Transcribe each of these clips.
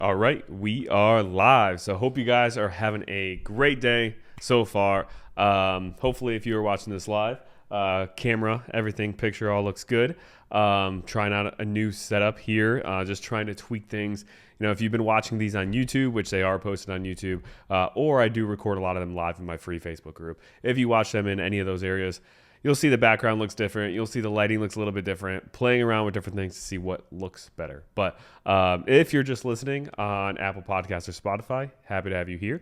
All right, we are live. So hope you guys are having a great day so far. Hopefully, if you are watching this live, camera, everything, picture all looks good. Trying out a new setup here, just trying to tweak things. You know, if you've been watching these on YouTube, which they are posted on YouTube, or I do record a lot of them live in my free Facebook group. If you watch them in any of those areas, you'll see the background looks different. You'll see the lighting looks a little bit different, playing around with different things to see what looks better. But if you're just listening on Apple Podcasts or Spotify, happy to have you here.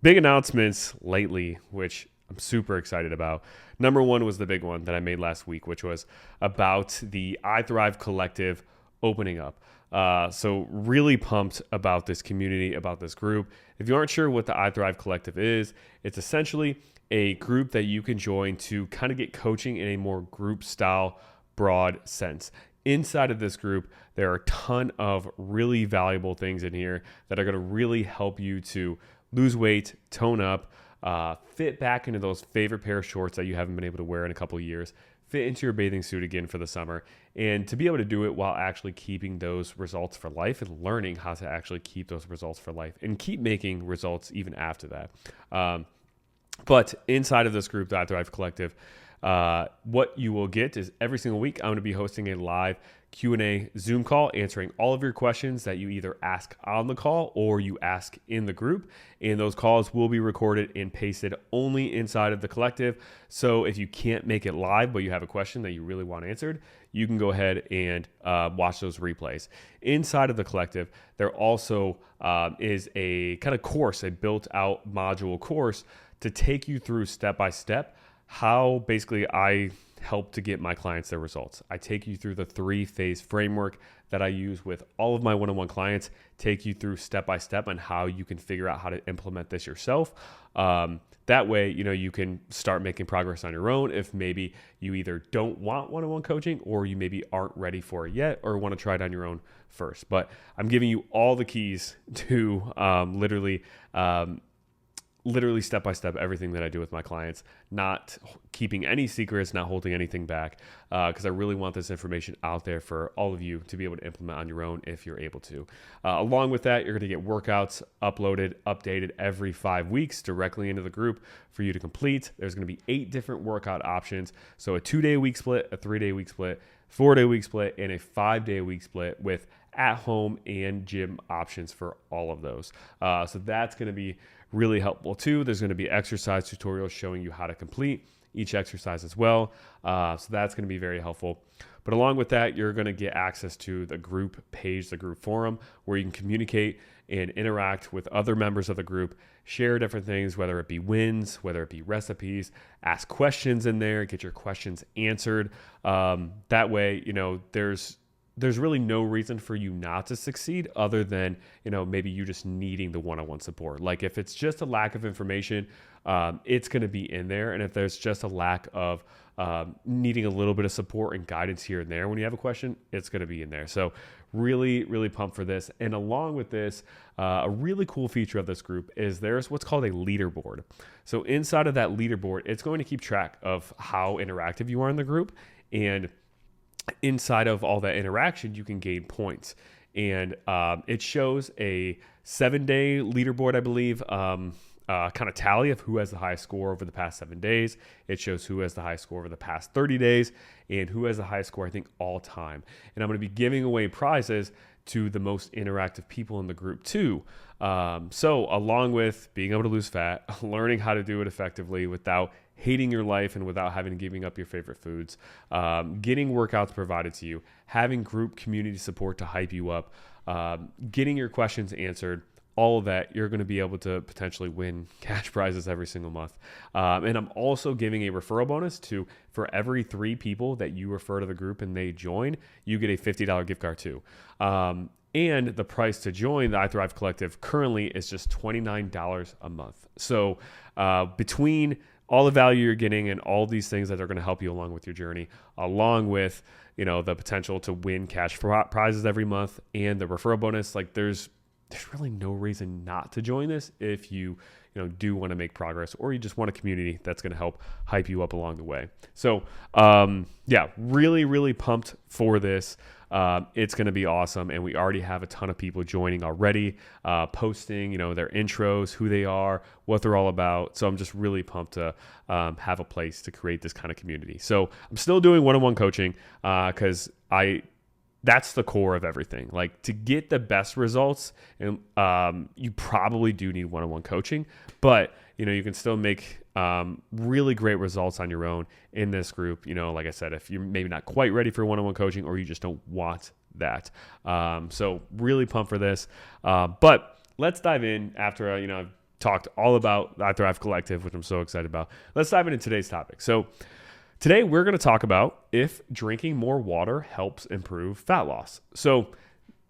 Big announcements lately, which I'm super excited about. Number one was the big one that I made last week, which was about the I Thrive Collective opening up. So really pumped about this community, about this group. If you aren't sure what the I Thrive Collective is, it's essentially a group that you can join to kind of get coaching in a more group style, broad sense. Inside of this group, there are a ton of really valuable things in here that are going to really help you to lose weight, tone up, fit back into those favorite pair of shorts that you haven't been able to wear in a couple of years, fit into your bathing suit again for the summer, and to be able to do it while actually keeping those results for life and learning how to actually keep those results for life and keep making results even after that. But inside of this group, the I Thrive Collective, what you will get is every single week, I'm going to be hosting a live Q&A Zoom call, answering all of your questions that you either ask on the call or you ask in the group. And those calls will be recorded and pasted only inside of the collective. So if you can't make it live, but you have a question that you really want answered, you can go ahead and watch those replays. Inside of the collective, there also is a kind of course, a built out module course to take you through step by step how basically I help to get my clients their results. I take you through the 3-phase framework that I use with all of my one-on-one clients, take you through step by step on how you can figure out how to implement this yourself. That way, you know, you can start making progress on your own if maybe you either don't want one-on-one coaching or you maybe aren't ready for it yet or want to try it on your own first. But I'm giving you all the keys to literally step by step everything that I do with my clients, not keeping any secrets, not holding anything back, because I really want this information out there for all of you to be able to implement on your own if you're able to. Along with that, you're going to get workouts uploaded, updated every 5 weeks directly into the group for you to complete. There's going to be 8 different workout options. So a 2-day week split, a 3-day week split, 4-day week split, and a 5-day week split with at-home and gym options for all of those. So that's going to be really helpful too. There's going to be exercise tutorials showing you how to complete each exercise as well. So that's going to be very helpful. But along with that, you're going to get access to the group page, the group forum, where you can communicate and interact with other members of the group, share different things, whether it be wins, whether it be recipes, ask questions in there, get your questions answered. That way, you know, there's really no reason for you not to succeed other than, you know, maybe you just needing the one-on-one support. Like if it's just a lack of information, it's going to be in there. And if there's just a lack of needing a little bit of support and guidance here and there when you have a question, it's going to be in there. So really, really pumped for this. And along with this, a really cool feature of this group is there's what's called a leaderboard. So inside of that leaderboard, it's going to keep track of how interactive you are in the group. And inside of all that interaction, you can gain points. And it shows a 7-day leaderboard, I believe, kind of tally of who has the highest score over the past 7 days. It shows who has the highest score over the past 30 days and who has the highest score, I think, all time. And I'm going to be giving away prizes to the most interactive people in the group too. So along with being able to lose fat, learning how to do it effectively without hating your life and without having to giving up your favorite foods, getting workouts provided to you, having group community support to hype you up, getting your questions answered, all of that, you're going to be able to potentially win cash prizes every single month. And I'm also giving a referral bonus for every 3 people that you refer to the group and they join, you get a $50 gift card too. And the price to join the I Thrive Collective currently is just $29 a month. So between all the value you're getting and all these things that are going to help you along with your journey, along with, you know, the potential to win cash prizes every month and the referral bonus, like there's really no reason not to join this if you do want to make progress or you just want a community that's going to help hype you up along the way. So yeah, really, really pumped for this. It's going to be awesome. And we already have a ton of people joining already, posting, their intros, who they are, what they're all about. So I'm just really pumped to have a place to create this kind of community. So I'm still doing one-on-one coaching because that's the core of everything. Like, to get the best results, and you probably do need one-on-one coaching, but you can still make really great results on your own in this group. Like I said, if you're maybe not quite ready for one-on-one coaching, or you just don't want that. So really pumped for this. But let's dive in after I've talked all about iThrive Collective, which I'm so excited about. Let's dive into today's topic. So today we're going to talk about if drinking more water helps improve fat loss. So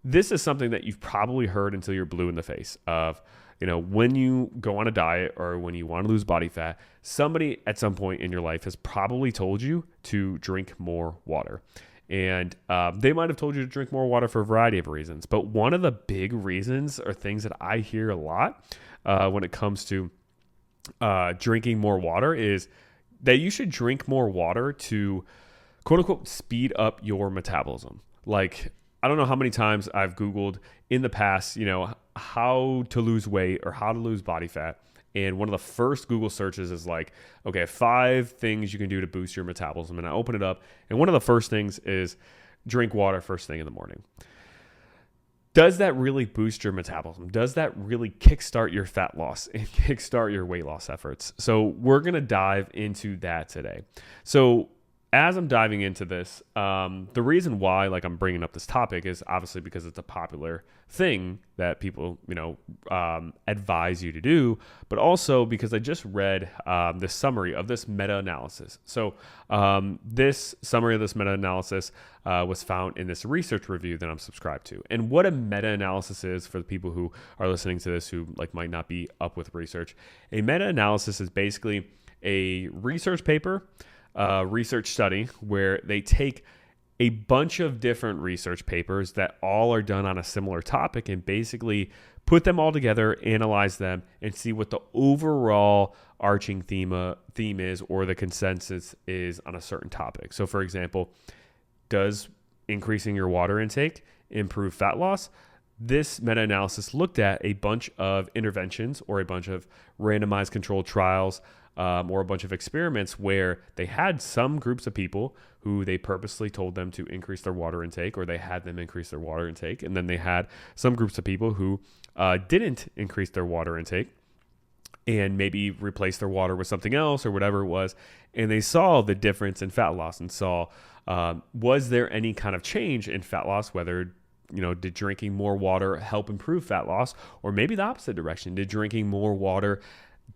this is something that you've probably heard until you're blue in the face of, when you go on a diet or when you want to lose body fat, somebody at some point in your life has probably told you to drink more water. And they might have told you to drink more water for a variety of reasons. But one of the big reasons, or things that I hear a lot when it comes to drinking more water, is that you should drink more water to, quote unquote, speed up your metabolism. Like, I don't know how many times I've Googled in the past, how to lose weight or how to lose body fat. And one of the first Google searches is like, okay, 5 things you can do to boost your metabolism. And I open it up, and one of the first things is drink water first thing in the morning. Does that really boost your metabolism? Does that really kickstart your fat loss and kickstart your weight loss efforts? So we're going to dive into that today. So as I'm diving into this, the reason why I'm bringing up this topic is obviously because it's a popular thing that people, advise you to do, but also because I just read this summary of this meta-analysis. So this summary of this meta-analysis was found in this research review that I'm subscribed to. And what a meta-analysis is, for the people who are listening to this who might not be up with research, a meta-analysis is basically a research paper, research study where they take a bunch of different research papers that all are done on a similar topic and basically put them all together, analyze them, and see what the overall arching theme is, or the consensus is on a certain topic. So for example, does increasing your water intake improve fat loss? This meta-analysis looked at a bunch of interventions or a bunch of randomized controlled trials, or a bunch of experiments where they had some groups of people who they purposely told them to increase their water intake, or they had them increase their water intake. And then they had some groups of people who didn't increase their water intake and maybe replace their water with something else or whatever it was. And they saw the difference in fat loss and saw, was there any kind of change in fat loss, whether did drinking more water help improve fat loss, or maybe the opposite direction? Did drinking more water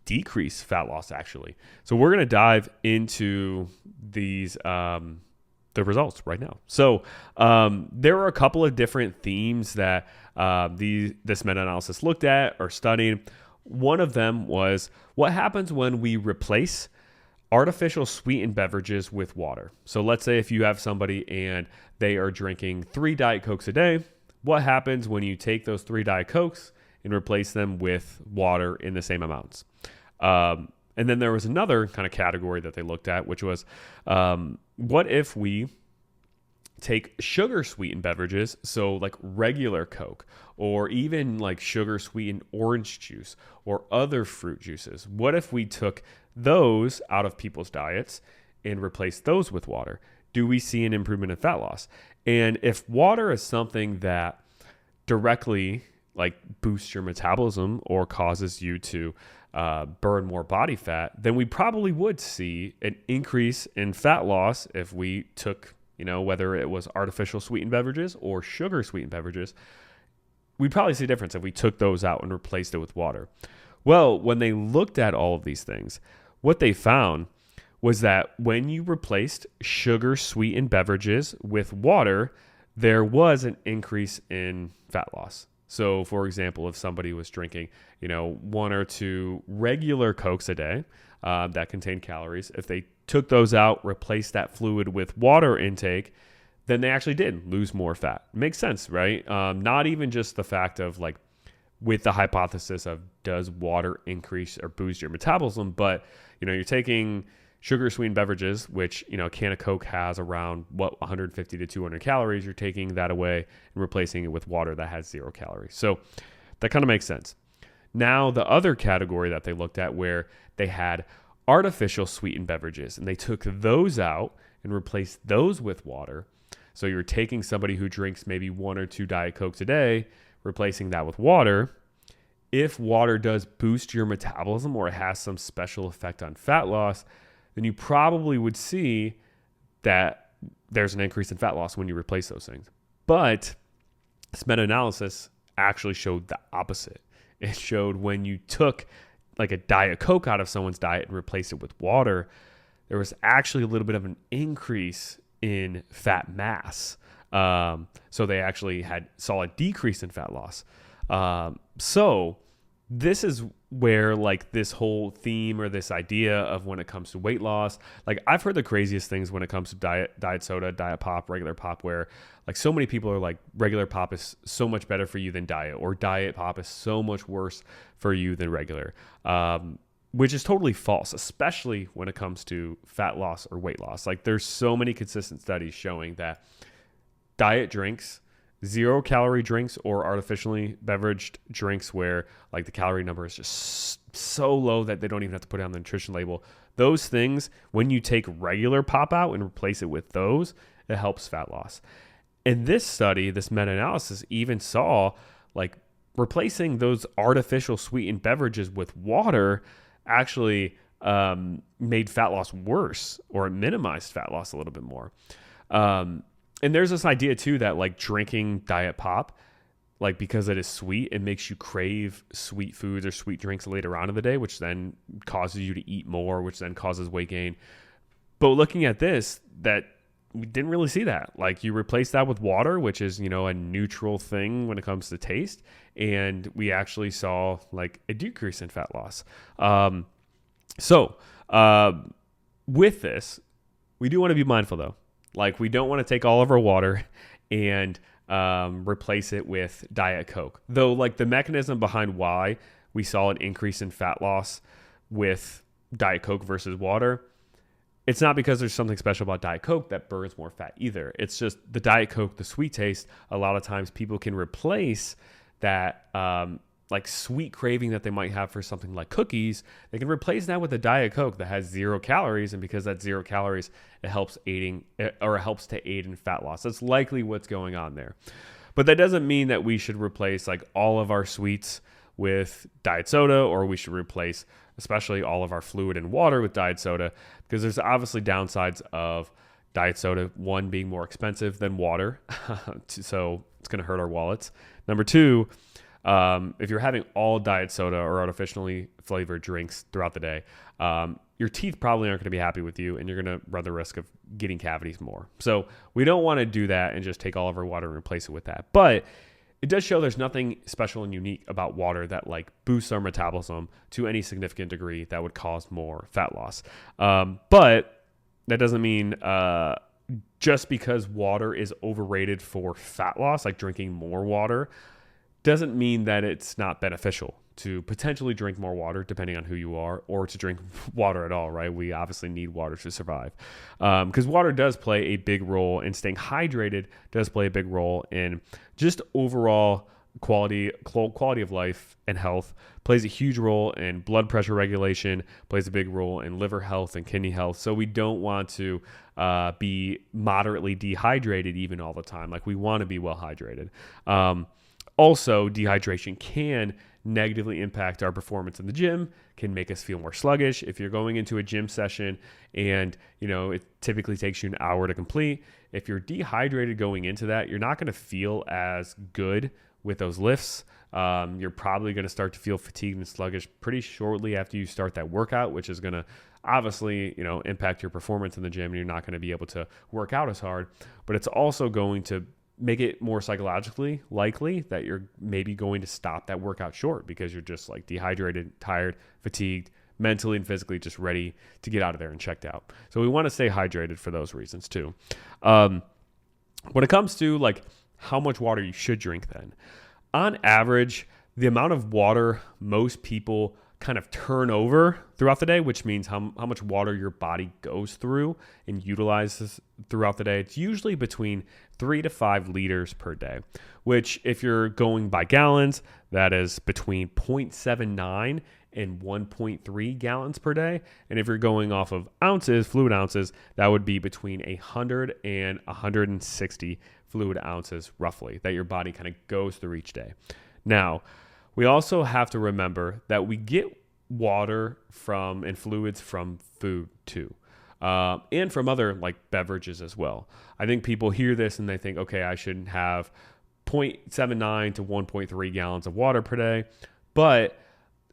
decrease fat loss actually? So we're going to dive into these, the results right now. So there are a couple of different themes that this meta-analysis looked at or studied. One of them was what happens when we replace artificial sweetened beverages with water. So let's say if you have somebody and they are drinking 3 Diet Cokes a day, what happens when you take those 3 Diet Cokes and replace them with water in the same amounts? And then there was another kind of category that they looked at, which was what if we take sugar sweetened beverages, so like regular Coke, or even like sugar sweetened orange juice or other fruit juices? What if we took those out of people's diets and replaced those with water? Do we see an improvement in fat loss? And if water is something that directly boosts your metabolism or causes you to burn more body fat, then we probably would see an increase in fat loss if we took, whether it was artificial sweetened beverages or sugar sweetened beverages. We'd probably see a difference if we took those out and replaced it with water. Well, when they looked at all of these things, what they found was that when you replaced sugar sweetened beverages with water, there was an increase in fat loss. So for example, if somebody was drinking, 1 or 2 regular Cokes a day that contain calories, if they took those out, replaced that fluid with water intake, then they actually did lose more fat. Makes sense, right? Not even just the fact of with the hypothesis of does water increase or boost your metabolism, but you're taking sugar sweetened beverages, which, a can of Coke has around 150 to 200 calories. You're taking that away and replacing it with water that has 0 calories. So that kind of makes sense. Now, the other category that they looked at where they had artificial sweetened beverages, and they took those out and replaced those with water. So you're taking somebody who drinks maybe 1 or 2 Diet Cokes a day, replacing that with water. If water does boost your metabolism or it has some special effect on fat loss, then you probably would see that there's an increase in fat loss when you replace those things. But this meta-analysis actually showed the opposite. It showed when you took like a Diet Coke out of someone's diet and replaced it with water, there was actually a little bit of an increase in fat mass. So they actually saw a decrease in fat loss. So this is where like this whole theme or this idea of when it comes to weight loss, like I've heard the craziest things when it comes to diet soda, diet pop, regular pop, where like so many people are like regular pop is so much better for you than diet, or diet pop is so much worse for you than regular, which is totally false, especially when it comes to fat loss or weight loss. Like there's so many consistent studies showing that diet drinks, 0 calorie drinks, or artificially beveraged drinks where like the calorie number is just so low that they don't even have to put it on the nutrition label. Those things, when you take regular pop out and replace it with those, it helps fat loss. And this study, this meta-analysis even saw like replacing those artificial sweetened beverages with water actually made fat loss worse, or it minimized fat loss a little bit more. And there's this idea too that like drinking diet pop, like because it is sweet, it makes you crave sweet foods or sweet drinks later on in the day, which then causes you to eat more, which then causes weight gain. But looking at this, that we didn't really see that. Like you replace that with water, which is, a neutral thing when it comes to taste. And we actually saw like a decrease in fat loss. With this, we do want to be mindful though. Like we don't want to take all of our water and replace it with Diet Coke. Though like the mechanism behind why we saw an increase in fat loss with Diet Coke versus water, it's not because there's something special about Diet Coke that burns more fat either. It's just the Diet Coke, the sweet taste, a lot of times people can replace that like sweet craving that they might have for something like cookies. They can replace that with a Diet Coke that has 0 calories. And because that's 0 calories, it helps to aid in fat loss. That's likely what's going on there. But that doesn't mean that we should replace like all of our sweets with diet soda, or we should replace especially all of our fluid and water with diet soda, because there's obviously downsides of diet soda, one being more expensive than water. So it's going to hurt our wallets. Number 2, if you're having all diet soda or artificially flavored drinks throughout the day, your teeth probably aren't going to be happy with you, and you're going to run the risk of getting cavities more. So we don't want to do that and just take all of our water and replace it with that. But it does show there's nothing special and unique about water that like boosts our metabolism to any significant degree that would cause more fat loss. But that doesn't mean just because water is overrated for fat loss, like drinking more water, doesn't mean that it's not beneficial to potentially drink more water, depending on who you are, or to drink water at all, right? We obviously need water to survive. Because water does play a big role in staying hydrated, does play a big role in just overall quality of life and health, plays a huge role in blood pressure regulation, plays a big role in liver health and kidney health. So we don't want to be moderately dehydrated even all the time. Like we want to be well hydrated. Also, dehydration can negatively impact our performance in the gym, can make us feel more sluggish. If you're going into a gym session and, it typically takes you an hour to complete, if you're dehydrated going into that, you're not going to feel as good with those lifts. You're probably going to start to feel fatigued and sluggish pretty shortly after you start that workout, which is going to obviously, impact your performance in the gym, and you're not going to be able to work out as hard. But it's also going to make it more psychologically likely that you're maybe going to stop that workout short because you're just like dehydrated, tired, fatigued, mentally and physically just ready to get out of there and checked out. So we want to stay hydrated for those reasons too. When it comes to like how much water you should drink then, on average, the amount of water most people kind of turnover throughout the day, which means how much water your body goes through and utilizes throughout the day. It's usually between 3 to 5 liters per day, which if you're going by gallons, that is between 0.79 and 1.3 gallons per day. And if you're going off of ounces, fluid ounces, that would be between 100 and 160 fluid ounces roughly that your body kind of goes through each day. Now, we also have to remember that we get water from and fluids from food too, and from other like beverages as well. I think people hear this and they think, okay, I should have 0.79 to 1.3 gallons of water per day. But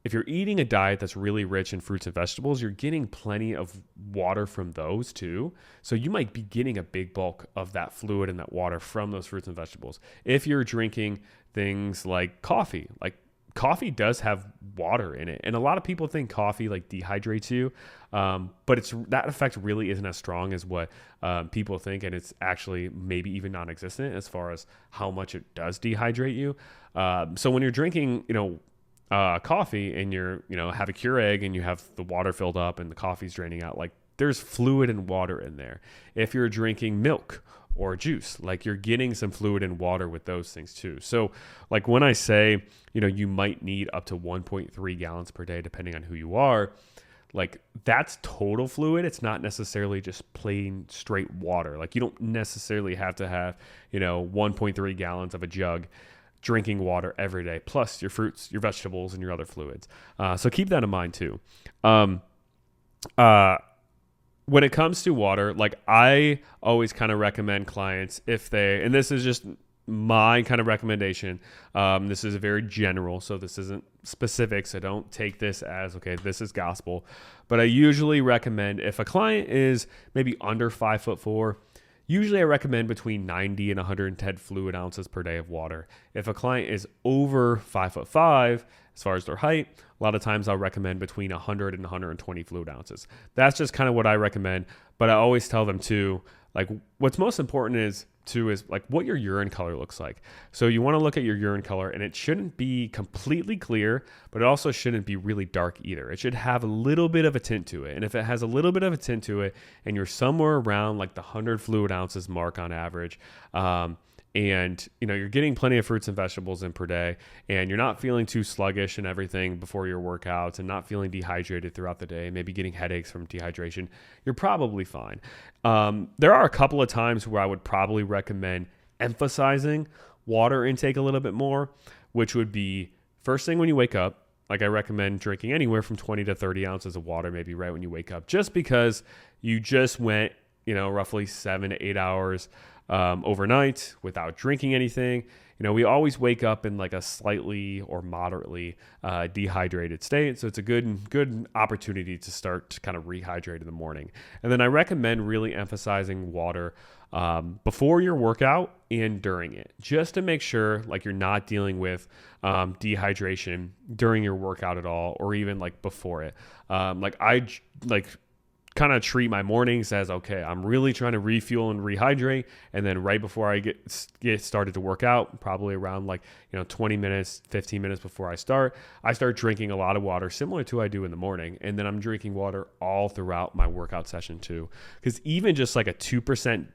if you're eating a diet that's really rich in fruits and vegetables, you're getting plenty of water from those too. So you might be getting a big bulk of that fluid and that water from those fruits and vegetables. If you're drinking things like coffee coffee does have water in it. And a lot of people think coffee like dehydrates you. But that effect really isn't as strong as what people think. And it's actually maybe even non-existent as far as how much it does dehydrate you. So when you're drinking, coffee and have a Keurig and you have the water filled up and the coffee's draining out, like there's fluid and water in there. If you're drinking milk or juice, like you're getting some fluid and water with those things too. So like when I say, you might need up to 1.3 gallons per day, depending on who you are, like that's total fluid. It's not necessarily just plain straight water. Like you don't necessarily have to have, 1.3 gallons of a jug drinking water every day, plus your fruits, your vegetables, and your other fluids. So keep that in mind too. When it comes to water, like I always kind of recommend clients and this is just my kind of recommendation. This is very general, so this isn't specific. So don't take this as, okay, this is gospel. But I usually recommend if a client is maybe under 5'4", usually I recommend between 90 and 110 fluid ounces per day of water. If a client is over 5'5", as far as their height, a lot of times I'll recommend between 100 and 120 fluid ounces. That's just kind of what I recommend. But I always tell them too, like what's most important is like what your urine color looks like. So you want to look at your urine color, and it shouldn't be completely clear, but it also shouldn't be really dark either. It should have a little bit of a tint to it. And if it has a little bit of a tint to it and you're somewhere around like the 100 fluid ounces mark on average, and you're getting plenty of fruits and vegetables in per day, and you're not feeling too sluggish and everything before your workouts and not feeling dehydrated throughout the day, maybe getting headaches from dehydration, you're probably fine. There are a couple of times where I would probably recommend emphasizing water intake a little bit more, which would be first thing when you wake up. Like I recommend drinking anywhere from 20 to 30 ounces of water, maybe right when you wake up, just because you just went, roughly 7 to 8 hours overnight without drinking anything. We always wake up in like a slightly or moderately dehydrated state. So it's a good opportunity to start to kind of rehydrate in the morning. And then I recommend really emphasizing water before your workout and during it, just to make sure like you're not dealing with dehydration during your workout at all, or even like before it. I kind of treat my mornings as, okay, I'm really trying to refuel and rehydrate. And then right before I get started to work out, probably around 20 minutes, 15 minutes before I start drinking a lot of water, similar to what I do in the morning. And then I'm drinking water all throughout my workout session too. Because even just like a 2%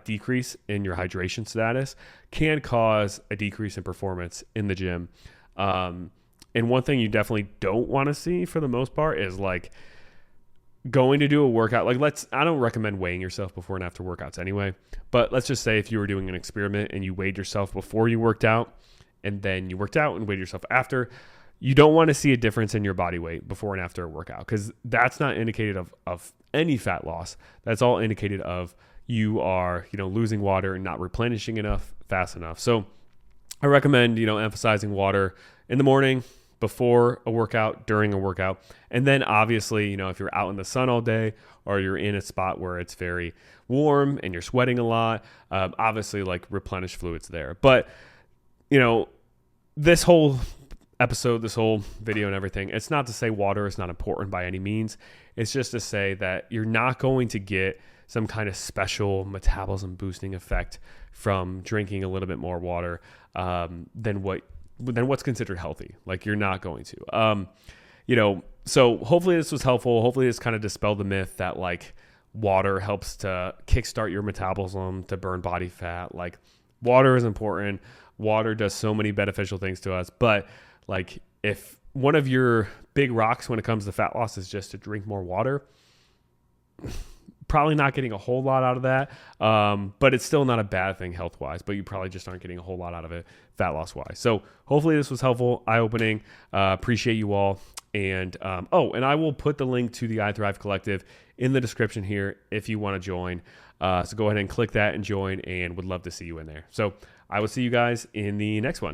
decrease in your hydration status can cause a decrease in performance in the gym. And one thing you definitely don't want to see for the most part is like going to do a workout. I don't recommend weighing yourself before and after workouts anyway, but let's just say if you were doing an experiment and you weighed yourself before you worked out and then you worked out and weighed yourself after, you don't want to see a difference in your body weight before and after a workout, because that's not indicated of any fat loss. That's all indicated of you are, losing water and not replenishing enough fast enough. So I recommend, emphasizing water in the morning, before a workout, during a workout. And then obviously, if you're out in the sun all day or you're in a spot where it's very warm and you're sweating a lot, obviously like replenish fluids there. But, this whole episode, this whole video and everything, it's not to say water is not important by any means. It's just to say that you're not going to get some kind of special metabolism boosting effect from drinking a little bit more water than what's considered healthy. Like you're not going to. So hopefully this was helpful. Hopefully this kind of dispelled the myth that like water helps to kickstart your metabolism to burn body fat. Like water is important. Water does so many beneficial things to us. But like if one of your big rocks when it comes to fat loss is just to drink more water, probably not getting a whole lot out of that. But it's still not a bad thing health-wise, but you probably just aren't getting a whole lot out of it fat loss-wise. So hopefully this was helpful, eye-opening. Appreciate you all. And and I will put the link to the iThrive Collective in the description here if you want to join. So go ahead and click that and join, and would love to see you in there. So I will see you guys in the next one.